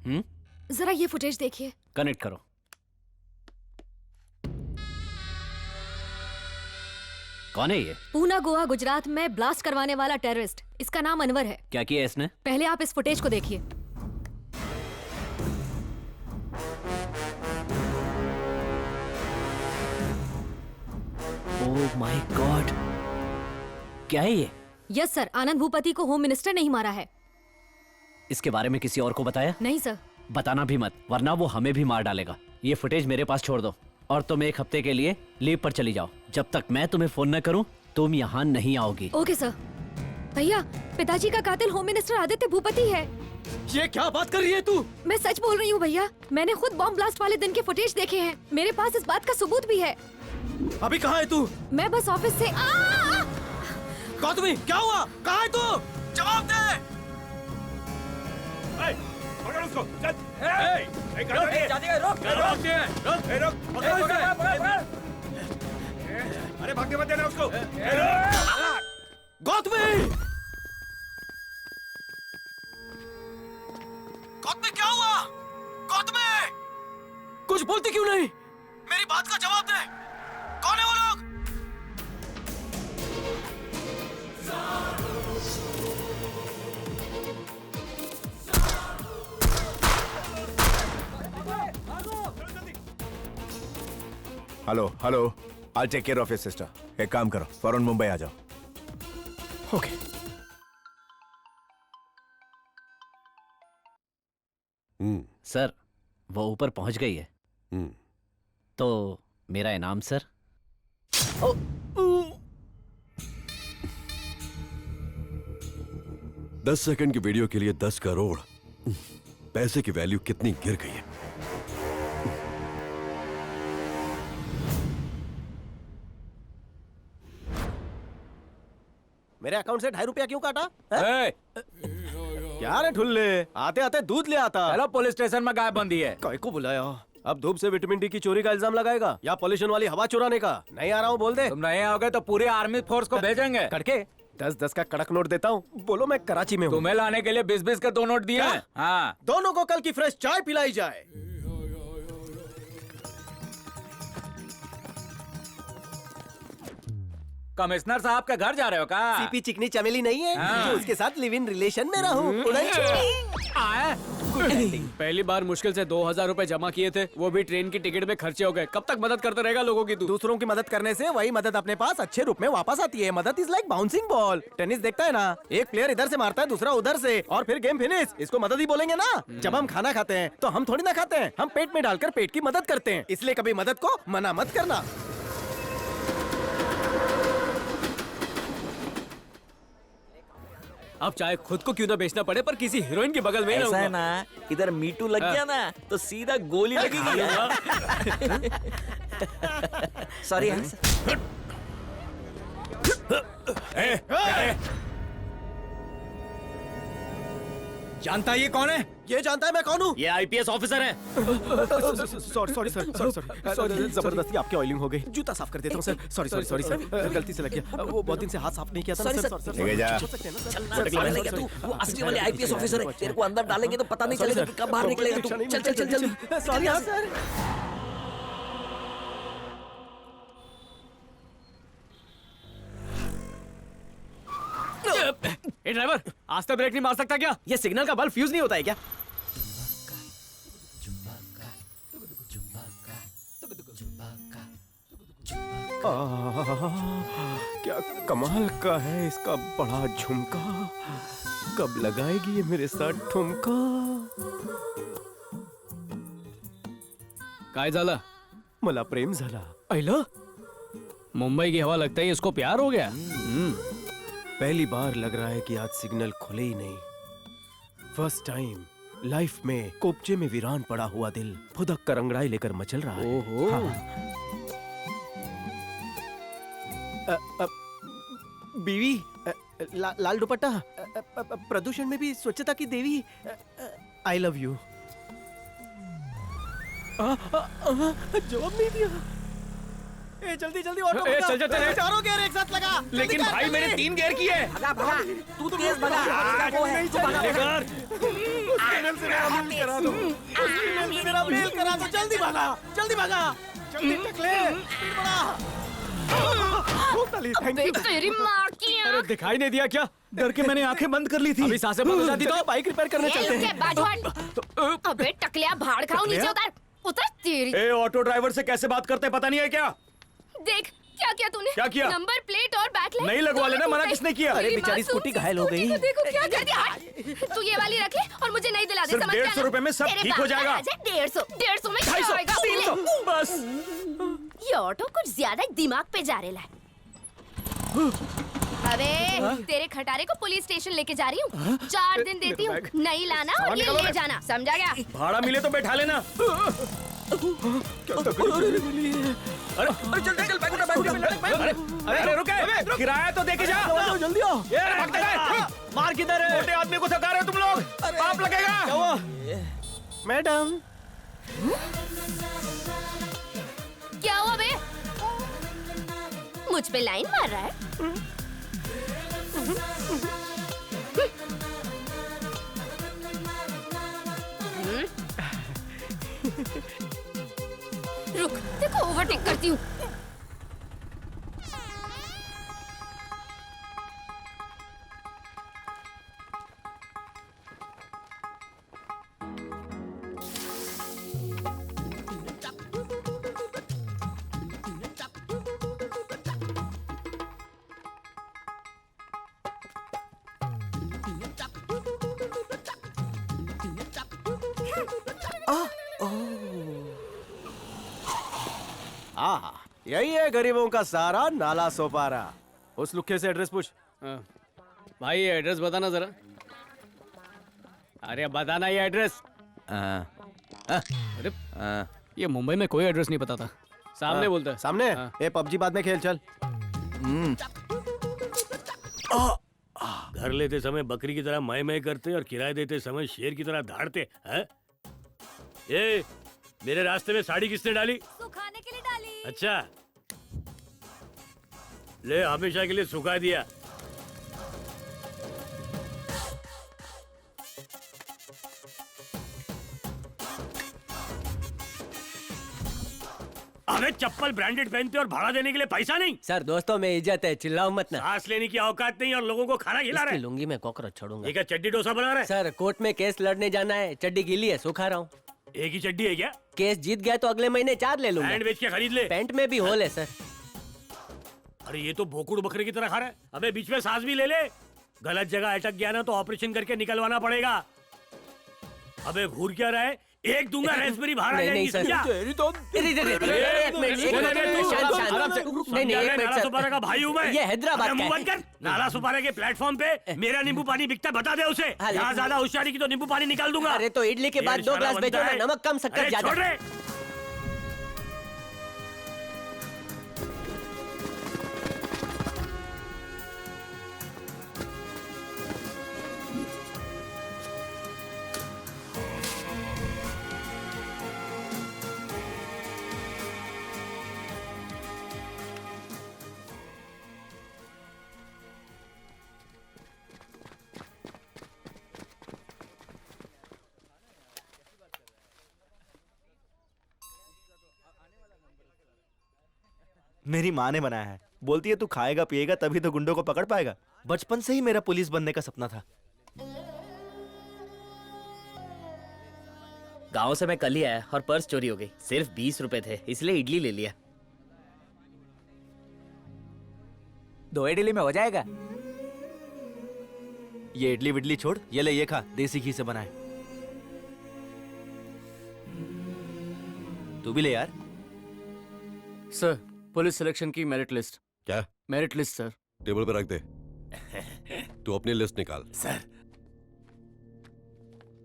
जरा ये फुटेज देखिए। कनेक्ट करो। कौन है ये? पूना, गोवा, गुजरात में ब्लास्ट करवाने वाला टेररिस्ट। इसका नाम अनवर है। क्या किया इसने? पहले आप इस फुटेज को देखिए। ओह माय गॉड, क्या है ये? यस सर, आनंद भूपति को होम मिनिस्टर ने ही मारा है। इसके बारे में किसी और को बताया? नहीं सर। बताना भी मत, वरना वो हमें भी मार डालेगा। ये फुटेज मेरे पास छोड़ दो और तुम 1 हफ्ते के लिए लीव पर चली जाओ। जब तक मैं तुम्हें फोन न करूं, तुम यहाँ नहीं आओगी। Okay sir. भैया, पिताजी का कातिल होम मिनिस्टर आदित्य भूपति है। ये क्या बात कर रही है तू? मैं सच बोल रही हूँ भैया, मैंने खुद बॉम्ब ब्लास्ट वाले दिन के फुटेज देखे हैं। मेरे पास इस बात का सबूत भी है। अभी कहाँ है तू? मैं बस ऑफिस से गौतमी, क्या हुआ? कहाँ है तू? जवाब दे। पकड़ उसको, चल। अरे भागने मत देना उसको। गौतमी! गौतमी, क्या हुआ? गौतमी! कुछ बोलती क्यों नहीं? मेरी बात का जवाब दे। कौन है वो लोग? Hello hello, I take care of your sister. एक काम करो, फौरन मुंबई आ जाओ। ओके। सर, वो ऊपर पहुंच गई है। तो मेरा इनाम सर। 10 सेकंड की वीडियो के लिए 10 करोड़। पैसे की वैल्यू कितनी गिर गई है। मेरे अकाउंट से 2.5 रुपया क्यों काटा? क्या रे ठुल्ले, आते आते दूध ले आता। हेलो, पुलिस स्टेशन में गायबंदी है। काय को बुलाया? अब धूप से विटामिन डी की चोरी का इल्जाम लगाएगा या पॉल्यूशन वाली हवा चुराने का? नहीं आ रहा हूँ, बोल दे। तुम नहीं आओगे तो पूरी आर्मी फोर्स को भेजेंगे। करके 10-10 का कड़क नोट देता हूँ। बोलो मैं कराची में हूँ। तुम्हें लाने के लिए 20-20 के 2 नोट दिए हैं। हाँ, दोनों को कल की फ्रेश चाय पिलाई जाए। कमिश्नर साहब के घर जा रहे हो क्या? सीपी चिकनी चमेली नहीं है जो उसके साथ लिव इन रिलेशन में रहूं। पहली बार मुश्किल से 2000 रुपए जमा किए थे, वो भी ट्रेन की टिकट में खर्चे हो गए। कब तक मदद करते रहेगा लोगों की तू? दूसरों की मदद करने से वही मदद अपने पास अच्छे रूप में वापस आती है। मदद is like bouncing ball. Tennis देखता है ना, एक प्लेयर इधर से मारता है, दूसरा उधर से, और फिर गेम फिनिश। इसको मदद ही बोलेंगे ना। जब हम खाना खाते हैं तो हम थोड़ी ना खाते हैं, हम पेट में डालकर पेट की मदद करते हैं। इसलिए कभी मदद को मना मत करना। अब चाहे खुद को क्यों ना बेचना पड़े, पर किसी हीरोइन के बगल में ऐसा है ना, इधर मीटू लग गया ना तो सीधा गोली लगेगी। सॉरी। जानता है ये कौन है? ये जानता है मैं कौन हूँ? ये आईपीएस ऑफिसर है। सॉरी सॉरी, जबरदस्ती आपकी ऑयलिंग हो गई। जूता साफ कर देता हूँ सर। सॉरी सर, गलती से लग गया। वो बहुत दिन से हाथ साफ नहीं किया था। Sorry sir. ले जा। पागल है क्या तू? वो असली वाले आईपीएस ऑफिसर है। तेरे को अंदर डालेंगे तो पता नहीं चलेगा कि कब बाहर निकलेगा तू। चल चल चल। Sorry sir. ए ड्राइवर, आस्ते ब्रेक नहीं मार सकता क्या? ये सिग्नल का बल्ब फ्यूज नहीं होता है क्या? क्या कमाल का है इसका बड़ा झुमका। कब लगाएगी ये मेरे साथ ठुमका? काय झालं? मला प्रेम झाला। अहिलं, मुंबई की हवा लगता है इसको प्यार हो गया। पहली बार लग रहा है कि आज सिग्नल खुले ही नहीं। फर्स्ट टाइम लाइफ में कोपचे में वीरान पड़ा हुआ दिल फुदक कर अंगड़ाई लेकर मचल रहा है। ओहो। हाँ। बीवी, लाल दुपट्टा, प्रदूषण में भी स्वच्छता की देवी। I love you. जवाब नहीं दिया। ए जल्दी जल्दी ऑटो ए, भगा। चल, चल, चल। चारों गियर एक साथ लगा। जल्दी लेकिन कर, भाई जल्दी। मैंने 3 गियर किए। भगा भगा तू तेज भगा वो है तू भगा लेकर फीमेल से मेरा मेल करा दो। उस फीमेल से मेरा मेल करा दो। जल्दी भगा, जल्दी भगा, जल्दी टकले, स्पीड बढ़ा। Thank you. तेरी माँ की अरे दिखाई नहीं दिया क्या? डर के मैंने आंखें बंद कर ली थी। अभी सांसें बंद हो जाती तो बाइक रिपेयर करने चलते हैं। अबे टकलिया भाड़ खाओ, नीचे उतर उतर तेरी। ए ऑटो ड्राइवर से कैसे बात करते पता नहीं है क्या? देख क्या किया तूने? क्या किया? नंबर प्लेट और बैकलाइट नहीं लगवा लेना, मना किसने किया? अरे बेचारी स्कूटी घायल हो गई। देखो क्या कर दिया। हट। तू ये वाली रख ले और मुझे नहीं दिला दे। सिर्फ समझ गया 150 ना? रुपए में सब तेरे ठीक हो बाप का जाएगा। राज है, 150 में क्या 250 होएगा? 300 बस। ये ऑटो कुछ ज्यादा ही दिमाग पे जा रहा है। अबे तेरे खटारे को पुलिस स्टेशन लेके जा रही हूँ। 4 दिन देती हूँ, नहीं लाना और ये ले जाना, समझा गया? भाड़ा मिले तो बैठा लेना। अरे चल चल बैठ अरे अरे रुके, किराया तो देके जा। जल्दी आओ। ये भागते गए। मार किधर है? मोटे आदमी को थका रहे हो तुम लोग। पाप लगेगा। क्या हुआ? मैडम क्या हुआ बे? मुझ पे लाइन मार रहा है? रुक, देखो ओवरटेक करती हूँ। यही है गरीबों का सारा नाला सोपारा। उस लुखे से एड्रेस पूछ। भाई ये एड्रेस बताना जरा। अरे बताना ये एड्रेस। अरे ये मुंबई में कोई एड्रेस नहीं पता था। सामने बोलता है। सामने हाँ। ये पबजी बाद में खेल चल। घर लेते समय बकरी की तरह मैं मैं करते और किराए देते समय शेर की तरह धाड़ते हैं। ये मेरे रास्ते में साड़ी किसने डाली? सुखाने के लिए डाली। अच्छा ले हमेशा के लिए सुखा दिया। अबे चप्पल ब्रांडेड पहनते और भाड़ा देने के लिए पैसा नहीं। सर दोस्तों में इज्जत है, चिल्लाओ मत ना। सांस लेने की औकात नहीं और लोगों को खाना खिला रहा है। लुंगी में कॉकरोच छोड़ूंगा। ये क्या चड्डी डोसा बना रहा है? सर कोर्ट में केस लड़ने जाना है, चड्डी गीली है, सुखा रहा हूँ। एक ही चड्डी है क्या? केस जीत गया तो अगले महीने 4 ले लूंगा। पैंट बेच के खरीद ले। पैंट में भी होल है सर। अरे ये तो भोकुड़ बकरे की तरह खा रहा है। अबे बीच में सांस भी ले ले। गलत जगह अटक गया ना तो ऑपरेशन करके निकलवाना पड़ेगा। अबे घूर क्या रहा है? एक दूंगा रेस्परी बाहर आ नहीं जाएगी। नहीं सर। समझा? एक मिनट शांत शांत। नहीं नहीं एक मिनट नाला सुपारा का भाई हूँ मैं। ये हैदराबाद अबे का मुंह है। बंद कर। नाला सुपारा के प्लेटफॉर्म पे मेरा नींबू पानी बिकता बता दे उसे। हाँ, यहाँ ज्यादा होशियारी की तो नींबू पानी निकाल दूंगा। अरे तो इडली के बाद ये 2 साला ग्लास बनता बेचो ना, है। नमक कम शक्कर अरे ज्यादा। छोड़ रे। मेरी माँ ने बनाया है। बोलती है तू खाएगा पिएगा तभी तो गुंडों को पकड़ पाएगा। बचपन से ही मेरा पुलिस बनने का सपना था। गांव से मैं कल ही आया और पर्स चोरी हो गई। सिर्फ 20 रुपए थे, इसलिए इडली ले लिया। 2 इडली में हो जाएगा। ये इडली विडली छोड़, ये ले ये खा, देसी घी से बनाए। तू भी ले यार। सर पुलिस सिलेक्शन की मेरिट लिस्ट। क्या? Merit list sir. टेबल पे रख दे। तू अपनी लिस्ट निकाल। सर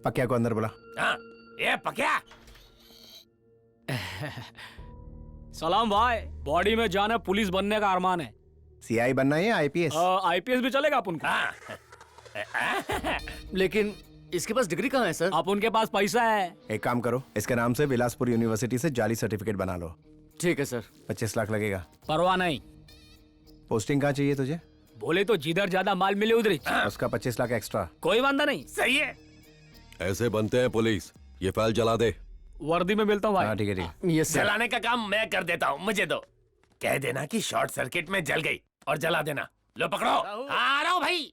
पक्या को अंदर बुला। हाँ, ये पक्या। सलाम भाई, बॉडी में जाना पुलिस बनने का अरमान है। सीआई बनना है या आईपीएस? आईपीएस भी चलेगा अपन को। लेकिन इसके पास डिग्री कहाँ है सर? आप उनके पास पैसा है। एक काम करो, इसके नाम से बिलासपुर यूनिवर्सिटी से जाली सर्टिफिकेट बना लो। ठीक है सर। 25 लाख लगेगा। परवाह नहीं, पोस्टिंग कहाँ चाहिए तुझे? बोले तो जिधर ज्यादा माल मिले उधर ही। उसका 25 लाख एक्स्ट्रा। कोई वांदा नहीं। सही है। ऐसे बनते हैं पुलिस। ये फाइल जला दे। वर्दी में मिलता हूँ हाँ भाई। ठीक है ठीक है। Yes sir. जलाने का काम मैं कर देता हूँ, मुझे दो। कह देना कि शॉर्ट सर्किट में जल गई और जला देना। लो पकड़ो। आ रहा हूँ भाई।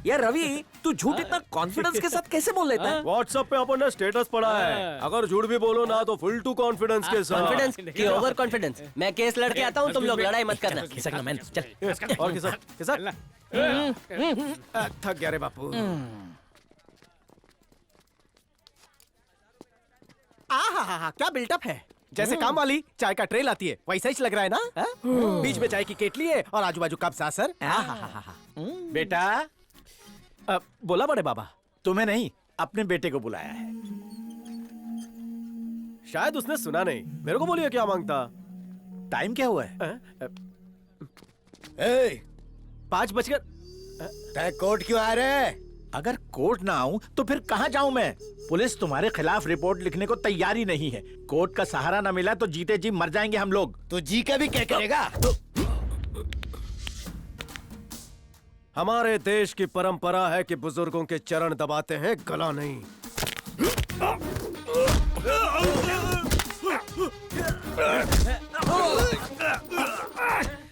यार रवि, तू झूठ इतना कॉन्फिडेंस के साथ कैसे बोल लेता है? व्हाट्सएप पे अपन ने स्टेटस पड़ा है, अगर झूठ भी बोलो ना तो फुल टू कॉन्फिडेंस के साथ। कॉन्फिडेंस की ओवर कॉन्फिडेंस। मैं केस लड़के आता हूँ, तुम लोग लड़ाई मत करना। खिसकना मैन, चल। और खिसक। थक गया रे बापू। आहा, क्या बिल्टअप है। जैसे काम वाली चाय का ट्रे लाती है वैसा ही लग रहा है ना। बीच में चाय की केटली है और आजू बाजू कप सासर। बेटा, बोला बड़े बाबा। तुम्हें नहीं, अपने बेटे को बुलाया है। शायद उसने सुना नहीं। मेरे को बोलिए क्या मांगता। टाइम क्या हुआ है? 5 बजकर। तय कोर्ट क्यों आ रहे? अगर कोर्ट ना आऊं तो फिर कहाँ जाऊं मैं? पुलिस तुम्हारे खिलाफ रिपोर्ट लिखने को तैयारी नहीं है। कोर्ट का सहारा ना मिला तो जीते जी मर जाएंगे हम लोग। तो जी का भी क्या करेगा? हमारे देश की परंपरा है कि बुजुर्गों के चरण दबाते हैं, गला नहीं।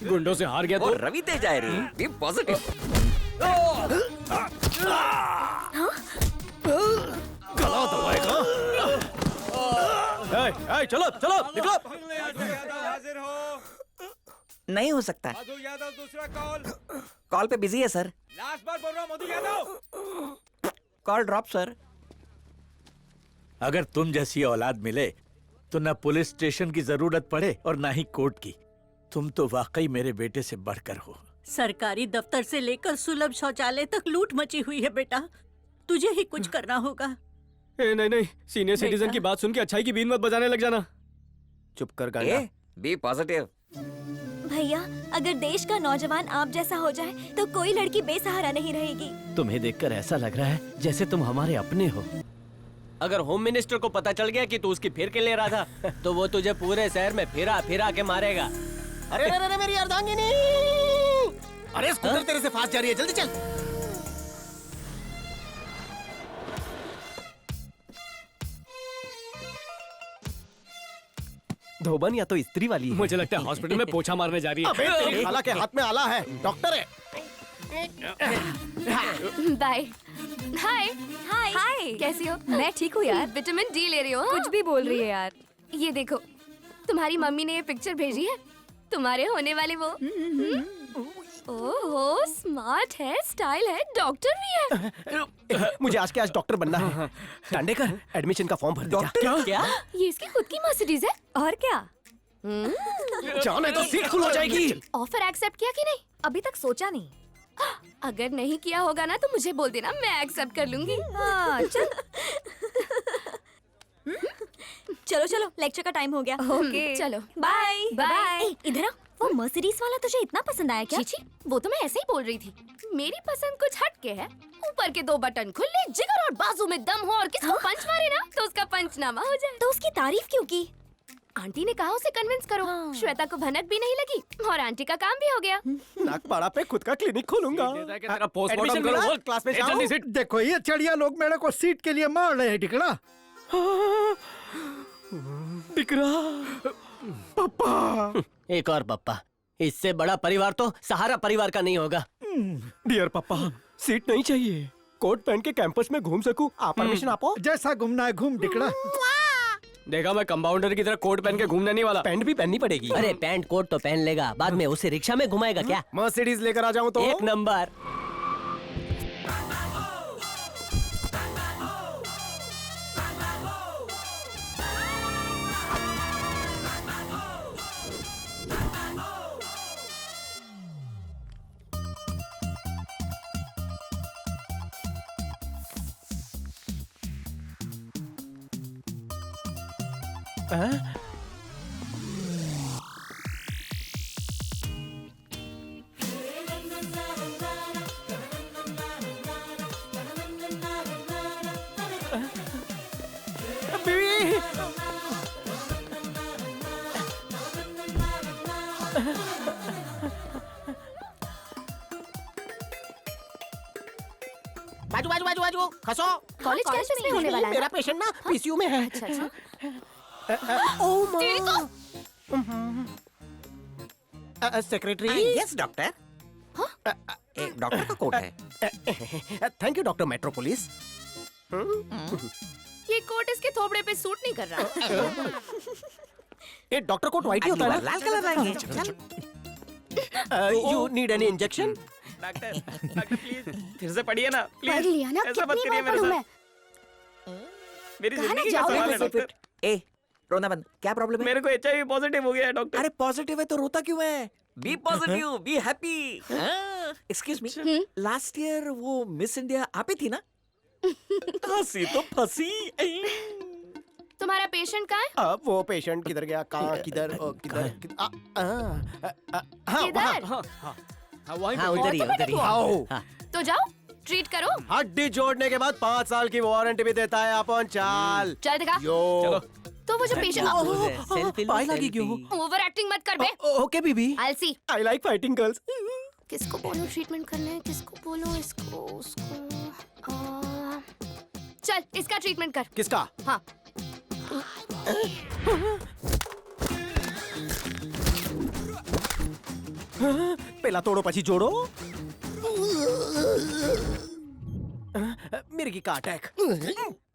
गुंडों से हार गया तो रवि तेज आए रे। Be positive. गला दबाएगा। चलो चलो निकलो। नहीं हो सकता। मधु यादव दूसरा कॉल। कॉल पे बिजी है सर। लास्ट बार बोल रहा हूँ, Madhu Yadav. Call drop sir. अगर तुम जैसी औलाद मिले तो न पुलिस स्टेशन की जरूरत पड़े और ना ही कोर्ट की। तुम तो वाकई मेरे बेटे से बढ़कर हो। सरकारी दफ्तर से लेकर सुलभ शौचालय तक लूट मची हुई है बेटा। तुझे ही कुछ करना होगा। नहीं, सीनियर सिटीजन की बात सुन के अच्छाई की बीन मत बजाने लग जाना। चुप कर गाना। Be positive. भैया, अगर देश का नौजवान आप जैसा हो जाए तो कोई लड़की बेसहारा नहीं रहेगी। तुम्हें देखकर ऐसा लग रहा है जैसे तुम हमारे अपने हो। अगर होम मिनिस्टर को पता चल गया कि तू उसकी फिर के ले रहा था तो वो तुझे पूरे शहर में फिरा फिरा के मारेगा। अरे मेरी अर्धांगिनी। अरे स्कूटर तेरे से फास्ट जा रही है, जल्दी चल। धोबन या तो स्त्री वाली है। मुझे लगता है हॉस्पिटल में पोछा मारने जा रही है। अबे तेरी खाला के हाथ में आला है, डॉक्टर है। बाय। हाय हाय हाय, कैसी हो? मैं ठीक हूँ यार। विटामिन डी ले रही हो? कुछ भी बोल रही है यार। ये देखो, तुम्हारी मम्मी ने ये पिक्चर भेजी है। तुम्हारे होने वाले वो। ओहो, स्मार्ट है, स्टाइल है, डॉक्टर भी है। मुझे आज के आज डॉक्टर बनना है। टांडेकर, एडमिशन का फॉर्म भर दे जा। क्या? ये इसकी खुद की मर्सिडीज है। और क्या? जाने तो सीट फुल हो जाएगी। ऑफर एक्सेप्ट किया कि नहीं? अभी तक सोचा नहीं। अगर नहीं किया होगा ना तो मुझे बोल देना, मैं एक्सेप्ट कर लूंगी। हाँ, चल। चलो चलो, लेक्चर का टाइम हो गया। ओके, चलो बाय बाय। इधर आ। वो मर्सिडीज वाला तुझे इतना पसंद आया क्या? चीची, वो तो मैं ऐसे ही बोल रही थी। मेरी पसंद कुछ हटके है। ऊपर के 2 बटन खुले, जिगर और बाजू में दम हो और किसको पंच मारे ना तो उसका पंचनामा हो जाए। तो उसकी तारीफ क्यों की? आंटी ने कहा उसे कन्विंस करो। श्वेता को भनक भी नहीं लगी और आंटी का काम भी हो गया। नागपाड़ा पे खुद का क्लिनिक खोलूंगा। पोस्टमार्टम करो। क्लास में जाओ। देखो ये चिड़िया लोग मेरे को सीट के लिए मार रहे हैं। टिकड़ा पापा। एक और पप्पा। इससे बड़ा परिवार तो सहारा परिवार का नहीं होगा। डियर पापा, सीट नहीं चाहिए। कोट पहन के कैंपस में घूम सकूं, आप परमिशन आपो। जैसा घूमना है घूम। टिकड़ा देखा, मैं कंपाउंडर की तरह कोट पहन के घूमने नहीं वाला। पैंट भी पहननी पड़ेगी। अरे पैंट कोट तो पहन लेगा, बाद में उसे रिक्शा में घुमाएगा क्या? मर्सिडीज लेकर आ जाऊं तो? एक नंबर। बाजू बाजू बाजू बाजू खसो। कॉलेज कैंपस में होने वाला है मेरा पेशेंट ना पीसीयू में है। अच्छा अच्छा ओह माँ। सेक्रेटरी। Yes doctor. डॉक्टर का कोट है। Thank you doctor metropolis. ये कोट इसके थोबड़े पे सूट नहीं कर रहा। ये डॉक्टर कोट व्हाइट ही होता है ना? लाल कलर लाएंगे। You need any injection? Doctor doctor please फिर से पढ़िए ना पढ़ प्लीज। लिया ना, ऐसा मत कितनी करिए बार मेरे पढ़ूं साथ। मैं? मेरी कहाँ ना जिंदगी का जाओगे? सवाल है डॉक्टर। ए रोना बंद, क्या प्रॉब्लम है? मेरे को HIV पॉजिटिव हो गया है डॉक्टर। अरे पॉजिटिव है तो रोता क्यों है? Be positive, be happy. Excuse me, last year वो मिस इंडिया आप ही थी ना? हंसी तो फंसी। तुम्हारा पेशेंट कहाँ है? वो पेशेंट किधर गया? कहाँ? किधर? किधर? हाँ किधर? वहीं हाँ उधर ही है, उधर ही है। आओ। तो जाओ ट्रीट करो। हड्डी जोड़ने के बाद 5 साल की वारंटी भी देता है अपन। चाल चल दिखा। यो। तो वो जो पेशेंट सेल्फी पाई लगी क्यों? ओवर एक्टिंग मत कर बे। ओके बीबी। I see I like fighting girls. किसको बोलो ट्रीटमेंट करना है, किसको बोलो, इसको उसको। चल इसका ट्रीटमेंट कर। किसका? हाँ पहला तोड़ो पची जोड़ो। मिर्गी का अटैक।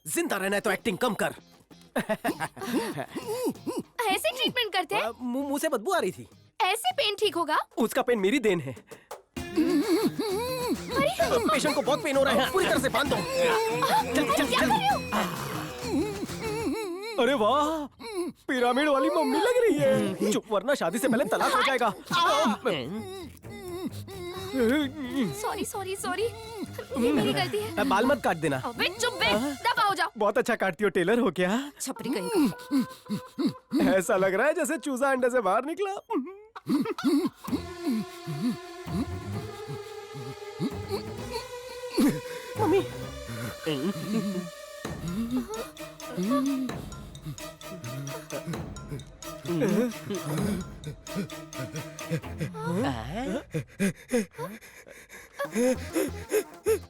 जिंदा रहना है तो एक्टिंग कम कर। ऐसे ट्रीटमेंट करते हैं? मुंह से बदबू आ रही थी। ऐसे पेन ठीक होगा? उसका पेन मेरी देन है। पेशेंट को बहुत पेन हो रहा है, पूरी तरह से बांध दो। क्या कर रही हो? अरे वाह, पिरामिड वाली मम्मी लग रही है। चुप, वरना शादी से पहले तलाक हो जाएगा। सॉरी सॉरी सॉरी, ये मेरी गलती है। बाल मत काट देना। अबे चुप बे, दबा हो जाओ। बहुत अच्छा काटती हो, टेलर हो क्या? छपरी कहीं। ऐसा लग रहा है जैसे चूजा अंडे से बाहर निकला। मम्मी।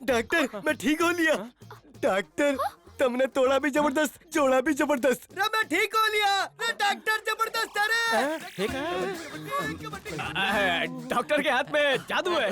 डॉक्टर मैं ठीक हो लिया। डॉक्टर तुमने तोड़ा भी जबरदस्त, जोड़ा भी जबरदस्त। मैं ठीक हो लिया। डॉक्टर जबरदस्त। अरे डॉक्टर के हाथ में जादू है।